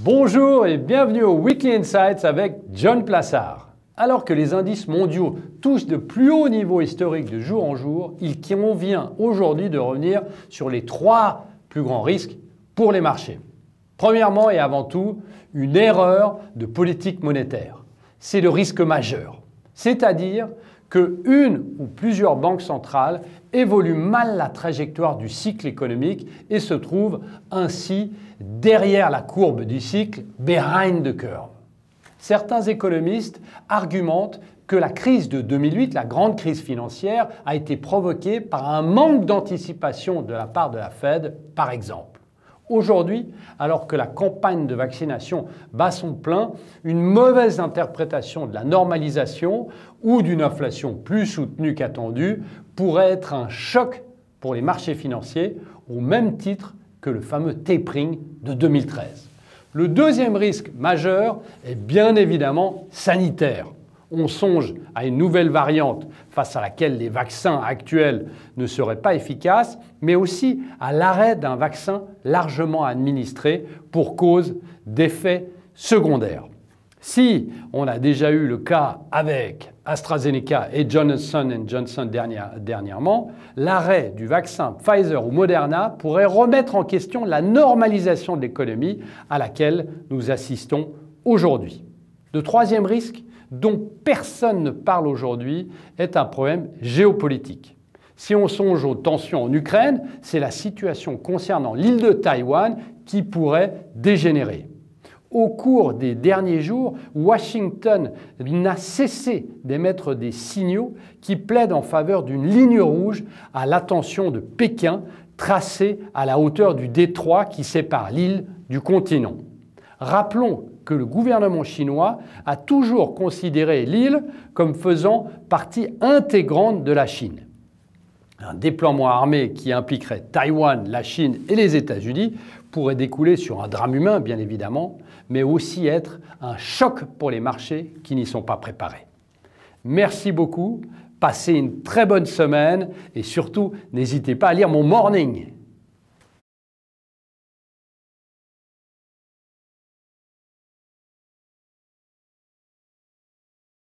Bonjour et bienvenue au Weekly Insights avec John Plassard. Alors que les indices mondiaux touchent de plus hauts niveaux historiques de jour en jour, il convient aujourd'hui de revenir sur les 3 plus grands risques pour les marchés. Premièrement et avant tout, une erreur de politique monétaire. C'est le risque majeur, c'est-à-dire que une ou plusieurs banques centrales évoluent mal la trajectoire du cycle économique et se trouvent ainsi derrière la courbe du cycle, behind the curve. Certains économistes argumentent que la crise de 2008, la grande crise financière, a été provoquée par un manque d'anticipation de la part de la Fed, par exemple. Aujourd'hui, alors que la campagne de vaccination bat son plein, une mauvaise interprétation de la normalisation ou d'une inflation plus soutenue qu'attendue pourrait être un choc pour les marchés financiers, au même titre que le fameux tapering de 2013. Le deuxième risque majeur est bien évidemment sanitaire. On songe à une nouvelle variante face à laquelle les vaccins actuels ne seraient pas efficaces, mais aussi à l'arrêt d'un vaccin largement administré pour cause d'effets secondaires. Si on a déjà eu le cas avec AstraZeneca et Johnson & Johnson dernièrement, l'arrêt du vaccin Pfizer ou Moderna pourrait remettre en question la normalisation de l'économie à laquelle nous assistons aujourd'hui. Le troisième risque, dont personne ne parle aujourd'hui, est un problème géopolitique. Si on songe aux tensions en Ukraine, c'est la situation concernant l'île de Taïwan qui pourrait dégénérer. Au cours des derniers jours, Washington n'a cessé d'émettre des signaux qui plaident en faveur d'une ligne rouge à l'attention de Pékin, tracée à la hauteur du détroit qui sépare l'île du continent. Rappelons que le gouvernement chinois a toujours considéré l'île comme faisant partie intégrante de la Chine. Un déploiement armé qui impliquerait Taïwan, la Chine et les États-Unis pourrait découler sur un drame humain, bien évidemment, mais aussi être un choc pour les marchés qui n'y sont pas préparés. Merci beaucoup, passez une très bonne semaine et surtout, n'hésitez pas à lire mon morning.